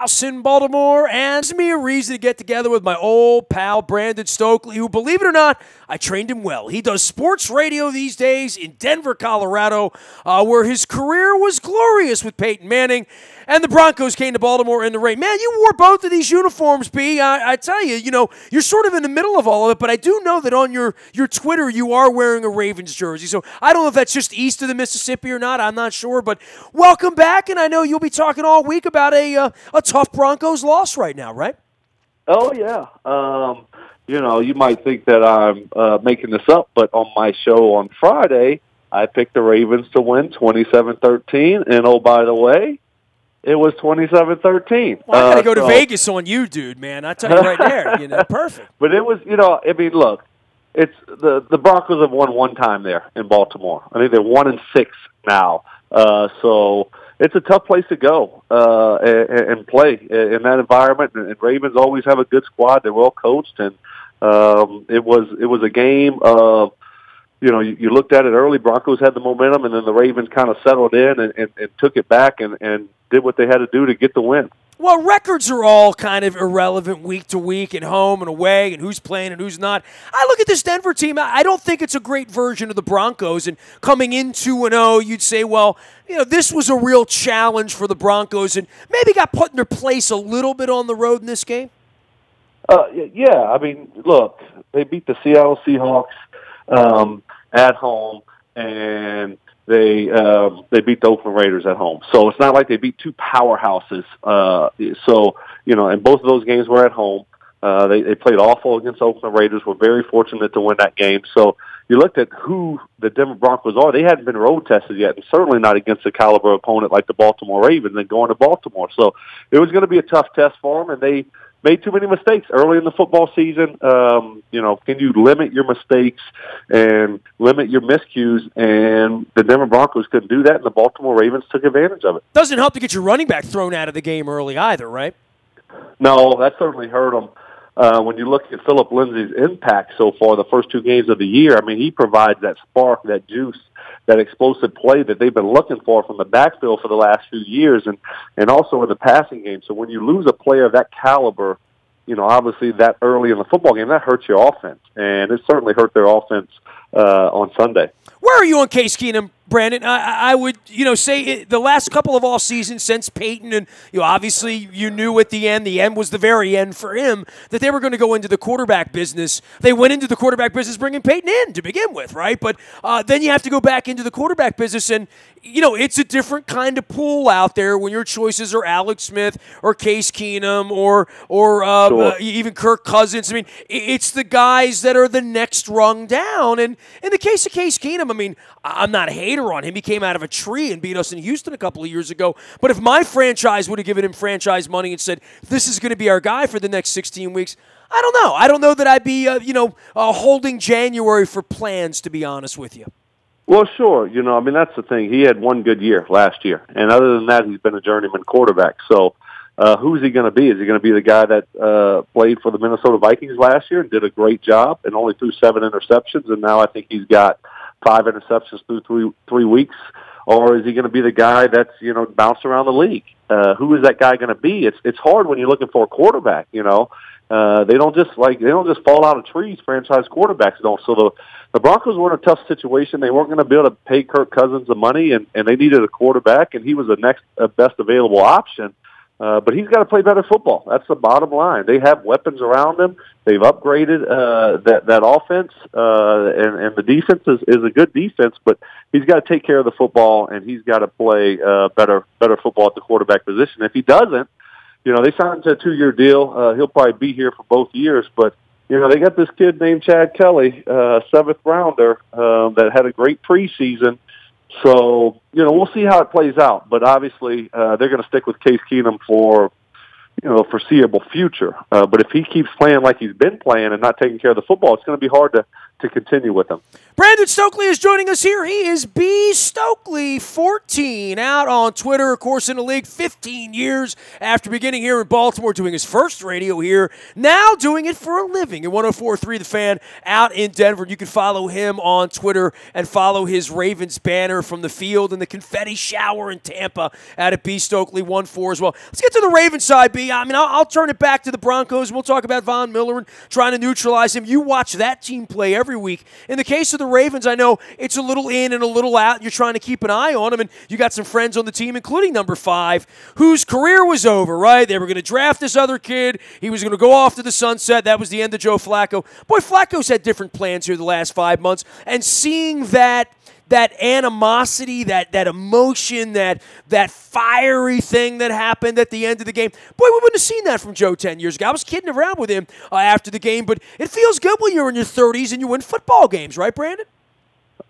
house in Baltimore, and it's me a reason to get together with my old pal Brandon Stokley, who, believe it or not, I trained him well. He does sports radio these days in Denver, Colorado, where his career was glorious with Peyton Manning, and the Broncos came to Baltimore in the rain. Man, you wore both of these uniforms, B. I tell you, you're sort of in the middle of all of it, but I do know that on your Twitter you are wearing a Ravens jersey, so I don't know if that's just east of the Mississippi or not. I'm not sure, but welcome back, and I know you'll be talking all week about a tough Broncos loss right now, right? Oh, yeah. You might think that I'm making this up, but on my show on Friday, I picked the Ravens to win 27-13, and oh, by the way, it was 27-13. Well, I got to go to Vegas on you, dude, man. I tell you right there, perfect. But it was, look, it's the Broncos have won one time there in Baltimore. I think they're 1-6 now. So it's a tough place to go and play in that environment. And Ravens always have a good squad. They're well coached, and it was a game of, you looked at it early. Broncos had the momentum, and then the Ravens kind of settled in and took it back and did what they had to do to get the win. Well, records are all kind of irrelevant week to week and home and away and who's playing and who's not. I look at this Denver team. I don't think it's a great version of the Broncos. And coming in 2-0, you'd say, well, this was a real challenge for the Broncos and maybe got put in their place a little bit on the road in this game. Yeah, I mean, look, they beat the Seattle Seahawks at home, and they beat the Oakland Raiders at home. So it's not like they beat two powerhouses. And both of those games were at home. They played awful against the Oakland Raiders. Were very fortunate to win that game. So you looked at who the Denver Broncos are. They hadn't been road tested yet, and certainly not against a caliber opponent like the Baltimore Ravens and going to Baltimore. So it was going to be a tough test for them, and they made too many mistakes early in the football season. Can you limit your mistakes and limit your miscues? And the Denver Broncos couldn't do that, and the Baltimore Ravens took advantage of it. Doesn't help to get your running back thrown out of the game early either, right? No, that certainly hurt them. When you look at Phillip Lindsay's impact so far, the first two games of the year, I mean, he provides that spark, that juice, that explosive play that they've been looking for from the backfield for the last few years, and also in the passing game. So when you lose a player of that caliber, obviously that early in the football game, that hurts your offense, and it certainly hurt their offense on Sunday. Where are you on Case Keenum, Brandon? I would, say the last couple of off seasons since Peyton, and obviously you knew at the end was the very end for him, that they were going to go into the quarterback business. They went into the quarterback business bringing Peyton in to begin with, right? But then you have to go back into the quarterback business, and it's a different kind of pool out there when your choices are Alex Smith or Case Keenum or Sure. Even Kirk Cousins. I mean, it's the guys that are the next rung down. And in the case of Case Keenum, I mean, I'm not a hater on him. He came out of a tree and beat us in Houston a couple of years ago. But if my franchise would have given him franchise money and said, this is going to be our guy for the next 16 weeks, I don't know. I don't know that I'd be, holding January for plans, to be honest with you. Well, sure. That's the thing. He had one good year last year. And other than that, he's been a journeyman quarterback. So who's he going to be? Is he going to be the guy that played for the Minnesota Vikings last year and did a great job and only threw 7 interceptions, and now I think he's got 5 interceptions through three weeks? Or is he going to be the guy that's, bounced around the league? Who is that guy going to be? It's hard when you're looking for a quarterback, They don't just fall out of trees. Franchise quarterbacks don't. So the Broncos were in a tough situation. They weren't going to be able to pay Kirk Cousins the money, and they needed a quarterback, and he was the next best available option. But he's got to play better football. That's the bottom line. They have weapons around him. They've upgraded that offense, and the defense is a good defense. But he's got to take care of the football, and he's got to play better football at the quarterback position. If he doesn't, they signed to a 2-year deal. He'll probably be here for both years. But they got this kid named Chad Kelly, 7th rounder, that had a great preseason. So, we'll see how it plays out. But obviously, they're going to stick with Case Keenum for, the foreseeable future. But if he keeps playing like he's been playing and not taking care of the football, it's going to be hard to continue with him. Brandon Stokley is joining us here. He is B. Stokley 14 out on Twitter, of course, in the league 15 years after beginning here in Baltimore, doing his first radio here, now doing it for a living at 104.3 The Fan out in Denver. You can follow him on Twitter and follow his Ravens banner from the field and the confetti shower in Tampa at B. Stokley 14 as well. Let's get to the Ravens side, B. I mean, I'll turn it back to the Broncos. We'll talk about Von Miller and trying to neutralize him. You watch that team play every week. In the case of the Ravens, I know it's a little in and a little out. You're trying to keep an eye on them, and you got some friends on the team, including number 5, whose career was over, right? They were going to draft this other kid. He was going to go off to the sunset. That was the end of Joe Flacco. Boy, Flacco's had different plans here the last 5 months, and seeing that animosity, that emotion, that fiery thing that happened at the end of the game. Boy, we wouldn't have seen that from Joe 10 years ago. I was kidding around with him after the game, but it feels good when you're in your 30s and you win football games, right, Brandon?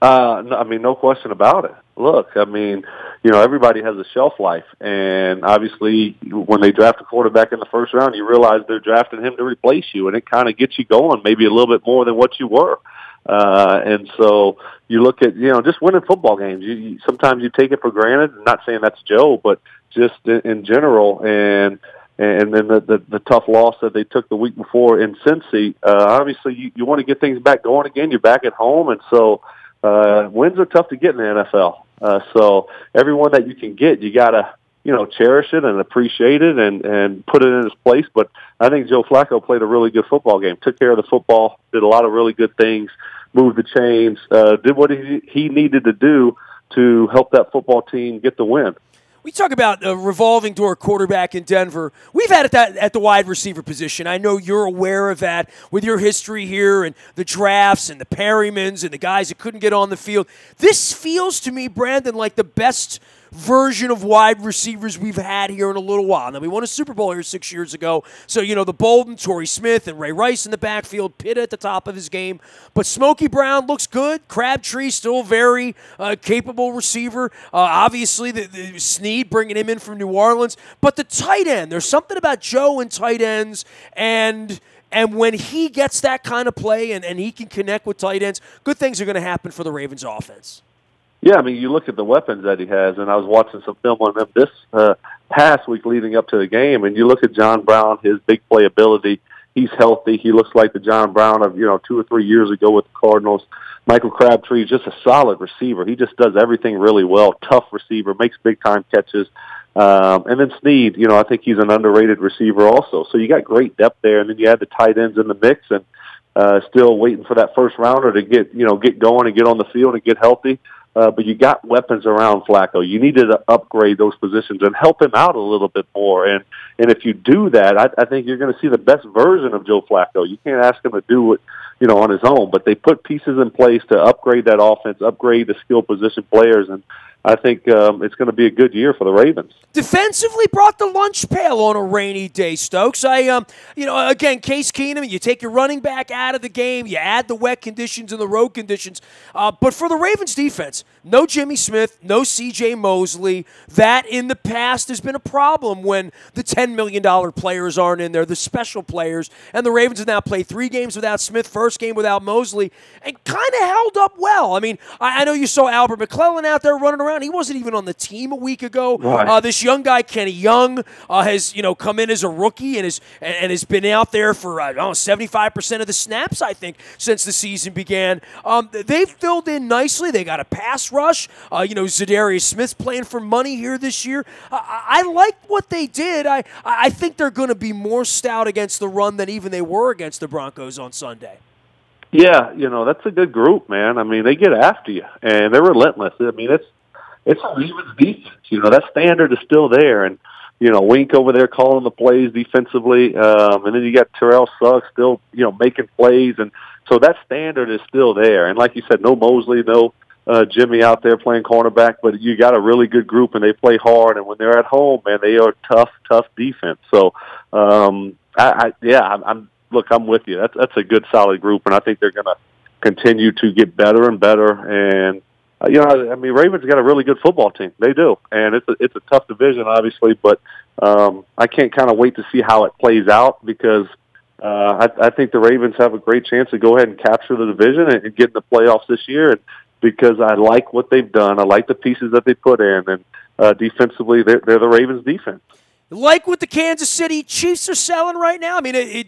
No, I mean, no question about it. Look, I mean, everybody has a shelf life, and obviously when they draft a quarterback in the first round, you realize they're drafting him to replace you, and it kind of gets you going maybe a little bit more than what you were. And so you look at, just winning football games. Sometimes you take it for granted. I'm not saying that's Joe, but just in general. And then the tough loss that they took the week before in Cincy, obviously you want to get things back going again. You're back at home. And so wins are tough to get in the NFL. So everyone that you can get, you got to, cherish it and appreciate it and put it in its place. But I think Joe Flacco played a really good football game, took care of the football, did a lot of really good things, moved the chains, did what he needed to do to help that football team get the win. We talk about a revolving door quarterback in Denver. We've had it at the wide receiver position. I know you're aware of that with your history here and the drafts and the Perrymans and the guys that couldn't get on the field. This feels to me, Brandon, like the best version of wide receivers we've had here in a little while. Now, we won a Super Bowl here 6 years ago, so, the Bolden, Torrey Smith, and Ray Rice in the backfield, Pitt at the top of his game. But Smokey Brown looks good. Crabtree still very capable receiver. Obviously, the Snead bringing him in from New Orleans. But the tight end, there's something about Joe and tight ends, and when he gets that kind of play and he can connect with tight ends, good things are going to happen for the Ravens offense. Yeah, I mean, you look at the weapons that he has, and I was watching some film on them this past week leading up to the game, and you look at John Brown, his big playability. He's healthy. He looks like the John Brown of, 2 or 3 years ago with the Cardinals. Michael Crabtree is just a solid receiver. He just does everything really well. Tough receiver, makes big-time catches. And then Snead, I think he's an underrated receiver also. So you got great depth there, and then you add the tight ends in the mix, and still waiting for that first rounder to get going and get on the field and get healthy. But you got weapons around Flacco. You needed to upgrade those positions and help him out a little bit more. And if you do that, I think you're going to see the best version of Joe Flacco. You can't ask him to do it, on his own. But they put pieces in place to upgrade that offense, upgrade the skill position players, and I think it's going to be a good year for the Ravens. Defensively brought the lunch pail on a rainy day, Stokes. Again, Case Keenum, you take your running back out of the game, you add the wet conditions and the road conditions. But for the Ravens defense, no Jimmy Smith, no C.J. Mosley. That in the past has been a problem when the $10 million players aren't in there, the special players. And the Ravens have now played 3 games without Smith, first game without Mosley, and kind of held up well. I mean, I know you saw Albert McClellan out there running around. He wasn't even on the team a week ago. Right. This young guy, Kenny Young, has come in as a rookie and has been out there for 75% of the snaps, I think, since the season began. They've filled in nicely. They got a pass rush. Zadarius Smith's playing for money here this year. I like what they did. I think they're going to be more stout against the run than even they were against the Broncos on Sunday. Yeah, that's a good group, man. I mean, they get after you, and they're relentless. I mean, it's a Ravens defense. That standard is still there. And, Wink over there calling the plays defensively. And then you got Terrell Suggs still, making plays. And so that standard is still there. And like you said, no Mosley, no Jimmy out there playing cornerback, but you got a really good group and they play hard. And when they're at home, man, they are tough defense. So, I'm with you. That's a good, solid group. And I think they're going to continue to get better and better. And, Ravens got a really good football team. They do, and it's a tough division, obviously. But I can't kind of wait to see how it plays out because I think the Ravens have a great chance to go ahead and capture the division and get in the playoffs this year. And because I like what they've done, I like the pieces that they put in, and defensively, they're the Ravens' defense. Like what the Kansas City Chiefs are selling right now. I mean,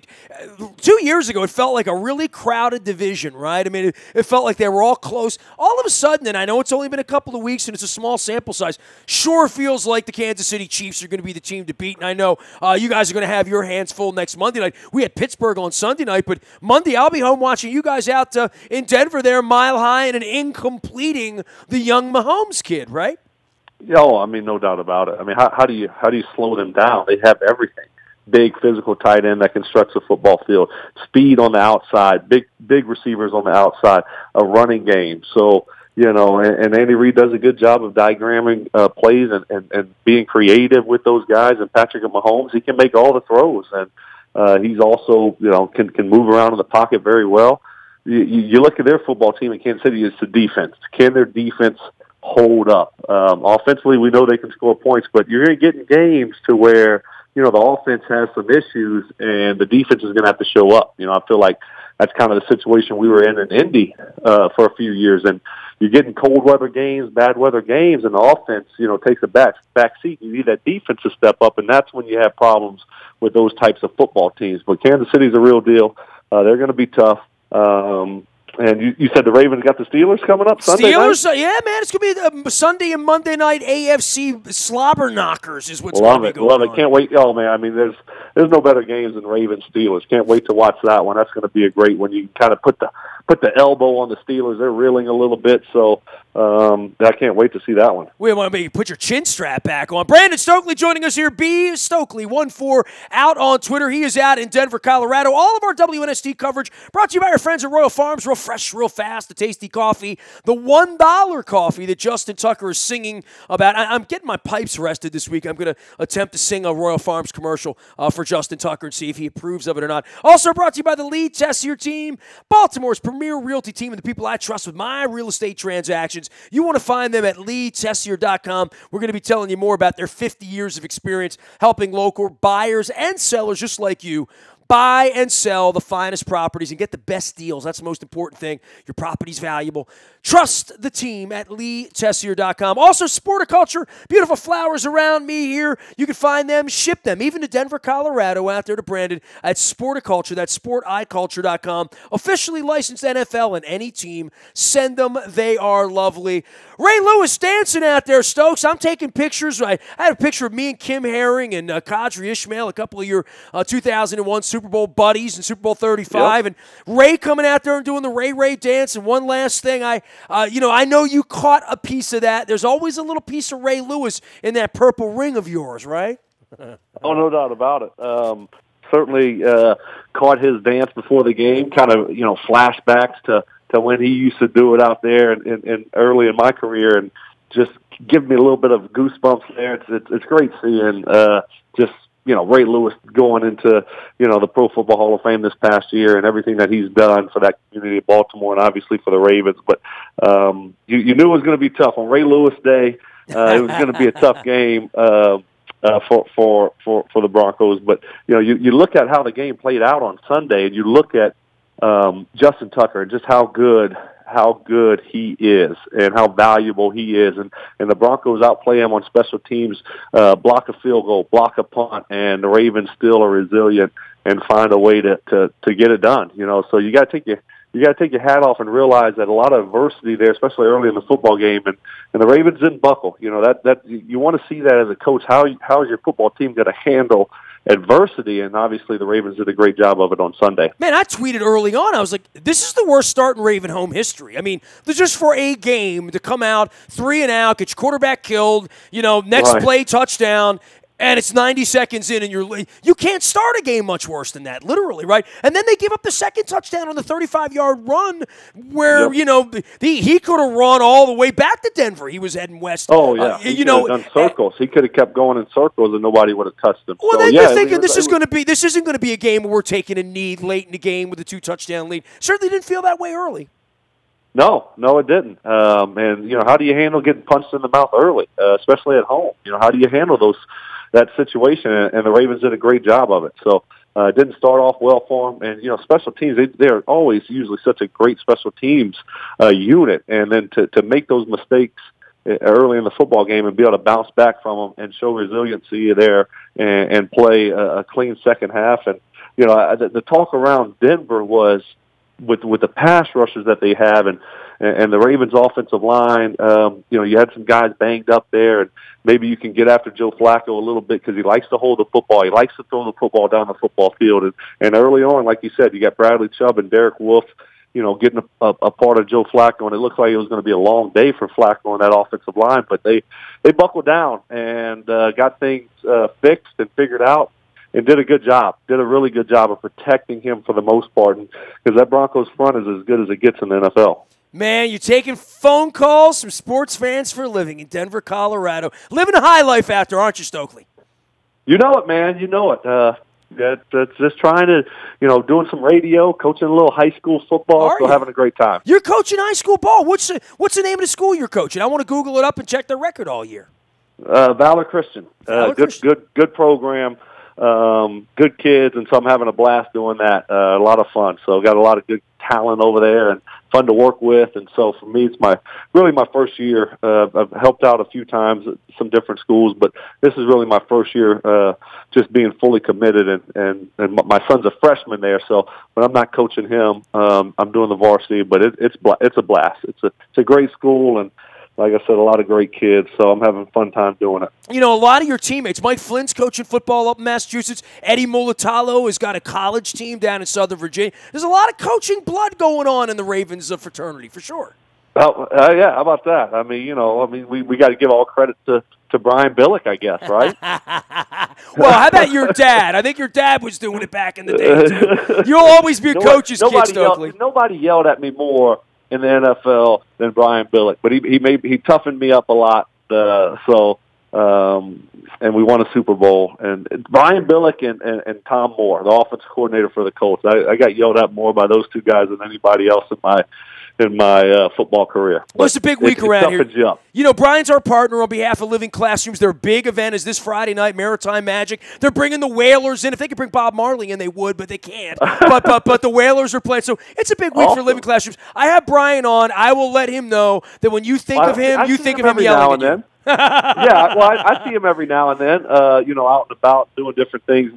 2 years ago, it felt like a really crowded division, right? I mean, it felt like they were all close. All of a sudden, and I know it's only been a couple of weeks and it's a small sample size, sure feels like the Kansas City Chiefs are going to be the team to beat. And I know you guys are going to have your hands full next Monday night. We had Pittsburgh on Sunday night, but Monday I'll be home watching you guys out in Denver there, mile high and incompleting the young Mahomes kid, right? Oh, I mean, no doubt about it. I mean, how do you slow them down? They have everything. Big physical tight end that constructs a football field, speed on the outside, big receivers on the outside, a running game. So, and Andy Reid does a good job of diagramming plays and being creative with those guys. And Patrick Mahomes, he can make all the throws, and he's also, can move around in the pocket very well. You look at their football team in Kansas City, it's the defense. Can their defense hold up? Offensively, we know they can score points, but you're going to get in games to where, the offense has some issues and the defense is going to have to show up. I feel like that's kind of the situation we were in Indy for a few years. And you're getting cold weather games, bad weather games, and the offense, takes a back seat. You need that defense to step up, and that's when you have problems with those types of football teams. But Kansas City's a real deal. They're going to be tough. And you said the Ravens got the Steelers coming up Sunday Steelers, night? Yeah, man, it's going to be Sunday and Monday night AFC slobber knockers is what's going to be going on. Love it. Can't wait. Oh, man, I mean, there's no better games than Ravens Steelers. Can't wait to watch that one. That's going to be a great one. You can kind of put the elbow on the Steelers. They're reeling a little bit, so I can't wait to see that one. We want to put your chin strap back on. Brandon Stokley joining us here. B. Stokley14 out on Twitter. He is out in Denver, Colorado. All of our WNST coverage brought to you by our friends at Royal Farms. Real fresh, real fast, the tasty coffee. The $1 coffee that Justin Tucker is singing about. I'm getting my pipes rested this week. I'm going to attempt to sing a Royal Farms commercial for Justin Tucker and see if he approves of it or not. Also brought to you by the Lee Tessier team, Baltimore's premier realty team and the people I trust with my real estate transactions. You want to find them at leetessier.com. We're going to be telling you more about their 50 years of experience helping local buyers and sellers just like you buy and sell the finest properties and get the best deals. That's the most important thing. Your property's valuable. Trust the team at leetessier.com. Also, Sporticulture, beautiful flowers around me here. You can find them, ship them, even to Denver, Colorado, out there to Brandon at Sporticulture. That's sporticulture.com. Officially licensed NFL and any team. Send them. They are lovely. Ray Lewis dancing out there, Stokes. I'm taking pictures. I had a picture of me and Kim Herring and Kadri Ishmael, a couple of your 2001 Super Bowl buddies in Super Bowl 35. Yep. And Ray coming out there and doing the Ray dance. And one last thing, I know you caught a piece of that. There's always a little piece of Ray Lewis in that purple ring of yours, right? Oh, no doubt about it. Certainly caught his dance before the game, kind of, flashbacks to when he used to do it out there and early in my career, and just give me a little bit of goosebumps there. It's great seeing Ray Lewis going into, the Pro Football Hall of Fame this past year and everything that he's done for that community of Baltimore and obviously for the Ravens. But you knew it was going to be tough. On Ray Lewis Day, it was going to be a tough game for the Broncos. But, you look at how the game played out on Sunday, and you look at Justin Tucker and just how good he is and how valuable he is. And the Broncos outplay him on special teams, block a field goal, block a punt, and the Ravens still are resilient and find a way to get it done. So you got to take your hat off and realize that a lot of adversity there, especially early in the football game, and the Ravens didn't buckle. That you want to see that as a coach. How is your football team going to handle adversity? And obviously the Ravens did a great job of it on Sunday. Man, I tweeted early on, I was like, this is the worst start in Raven home history. I mean, just for a game to come out 3 and out, get your quarterback killed, next play touchdown, and it's 90 seconds in, and you can't start a game much worse than that, literally, right? And then they give up the second touchdown on the 35-yard run where, he could have run all the way back to Denver. He was heading west. Oh, yeah. He could have done circles. He could have kept going in circles, and nobody would have touched him. Well, so, then you're thinking this isn't going to be a game where we're taking a knee late in the game with a 2-touchdown lead. Certainly didn't feel that way early. No, it didn't. And, how do you handle getting punched in the mouth early, especially at home? How do you handle that situation? And the Ravens did a great job of it. So, Didn't start off well for them. And, special teams, they're always usually such a great special teams unit. And then to make those mistakes early in the football game and be able to bounce back from them and show resiliency there and play a clean second half. And, the talk around Denver was with the pass rushers that they have and the Ravens offensive line, you had some guys banged up there, and maybe you can get after Joe Flacco a little bit because he likes to hold the football. He likes to throw the football down the football field. And early on, like you said, you got Bradley Chubb and Derek Wolfe, getting a part of Joe Flacco, and it looks like it was going to be a long day for Flacco on that offensive line. But they buckled down and got things fixed and figured out. And did a good job, did a really good job of protecting him for the most part, because that Broncos front is as good as it gets in the NFL. Man, you're taking phone calls from sports fans for a living in Denver, Colorado. Living a high life out there, aren't you, Stokley? You know it, man. You know it. That's just trying to, doing some radio, coaching a little high school football, still having a great time. You're coaching high school ball. What's the name of the school you're coaching? I want to Google it up and check their record all year. Valor Christian. Good program. Good kids, and so I'm having a blast doing that. A lot of fun. So got a lot of good talent over there and fun to work with. And so for me, it's really my first year. I've helped out a few times at some different schools, but this is really my first year just being fully committed. And my son's a freshman there, so when I'm not coaching him, I'm doing the varsity. But it's a blast. It's a great school, and like I said, a lot of great kids, so I'm having a fun time doing it. A lot of your teammates, Mike Flynn's coaching football up in Massachusetts. Eddie Mulatalo has got a college team down in Southern Virginia. There's a lot of coaching blood going on in the Ravens fraternity, for sure. Oh, yeah, how about that? I mean, we got to give all credit to Brian Billick, I guess, right? Well, how about your dad? I think your dad was doing it back in the day, too. You'll always be a coach's kid, Stokley. Nobody yelled at me more in the NFL than Brian Billick, but he toughened me up a lot. And we won a Super Bowl. And Brian Billick and Tom Moore, the offensive coordinator for the Colts, I got yelled at more by those two guys than anybody else in my football career. Well, it's a big week around here. Brian's our partner on behalf of Living Classrooms. Their big event is this Friday night, Maritime Magic. They're bringing the Whalers in. If they could bring Bob Marley in, they would, but they can't. but the Whalers are playing. So it's a big week for Living Classrooms. I have Brian on. I will let him know that when you think of him, you think of him yelling at you. Yeah, well, I see him every now and then, out and about doing different things,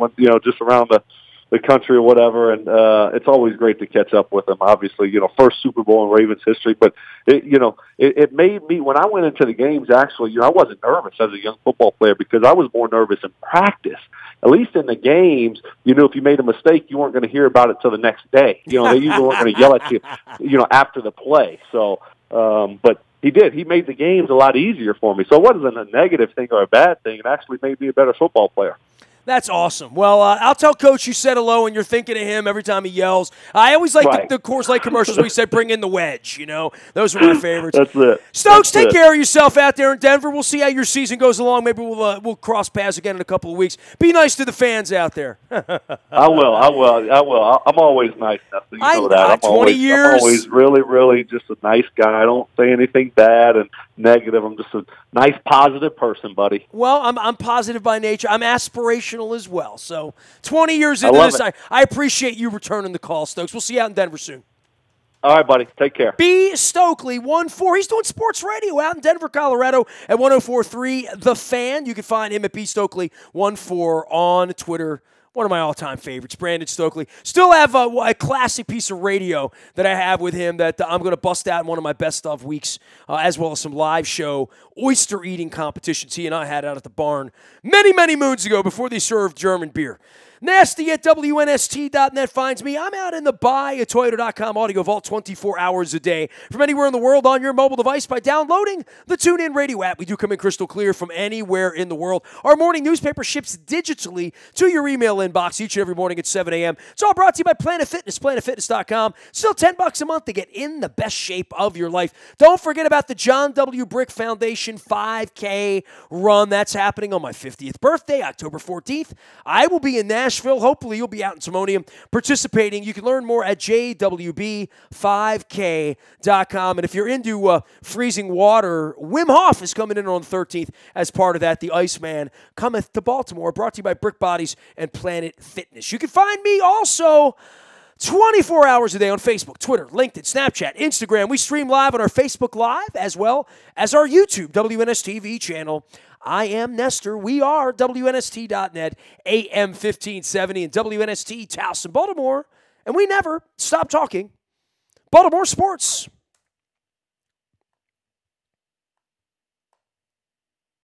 just around the country or whatever, and it's always great to catch up with him. Obviously, first Super Bowl in Ravens history, but it made me, when I went into the games, actually, I wasn't nervous as a young football player because I was more nervous in practice. At least in the games, if you made a mistake, you weren't going to hear about it till the next day. They usually weren't going to yell at you, after the play. So, but he did. He made the games a lot easier for me. So it wasn't a negative thing or a bad thing. It actually made me a better football player. That's awesome. Well, I'll tell Coach you said hello, and you're thinking of him every time he yells. I always like the Coors Light commercials where he said, bring in the wedge. Those are my favorites. That's it. Stokes, take care of yourself out there in Denver. We'll see how your season goes along. Maybe we'll cross paths again in a couple of weeks. Be nice to the fans out there. I will. I'm always nice enough. You know that. 20 years. I'm always really, really just a nice guy. I don't say anything bad and negative. I'm just a nice, positive person, buddy. Well, I'm positive by nature. I'm aspirational as well. So 20 years into this, I appreciate you returning the call, Stokes. We'll see you out in Denver soon. All right, buddy. Take care. B. Stokley, 1-4. He's doing sports radio out in Denver, Colorado at 104.3 The Fan. You can find him at B. Stokley, 1-4 on Twitter. One of my all-time favorites, Brandon Stokley. Still have a classic piece of radio that I have with him that I'm going to bust out in one of my best of weeks, as well as some live show oyster-eating competitions he and I had out at the barn many, many moons ago before they served German beer. Nasty at WNST.net finds me. I'm out in the buyatoyota.com audio vault 24 hours a day from anywhere in the world on your mobile device by downloading the TuneIn Radio app. We do come in crystal clear from anywhere in the world. Our morning newspaper ships digitally to your email inbox each and every morning at 7 a.m. It's all brought to you by Planet Fitness, planetfitness.com. Still $10 a month to get in the best shape of your life. Don't forget about the John W. Brick Foundation 5K run. That's happening on my 50th birthday, October 14th. I will be in Nashville Nashville. Hopefully, you'll be out in Timonium participating. You can learn more at jwb5k.com. And if you're into freezing water, Wim Hof is coming in on the 13th as part of that. The Iceman cometh to Baltimore, brought to you by Brick Bodies and Planet Fitness. You can find me also 24 hours a day on Facebook, Twitter, LinkedIn, Snapchat, Instagram. We stream live on our Facebook Live as well as our YouTube WNSTV channel. I am Nestor. We are WNST.net, AM 1570, and WNST Towson, Baltimore. And we never stop talking Baltimore sports.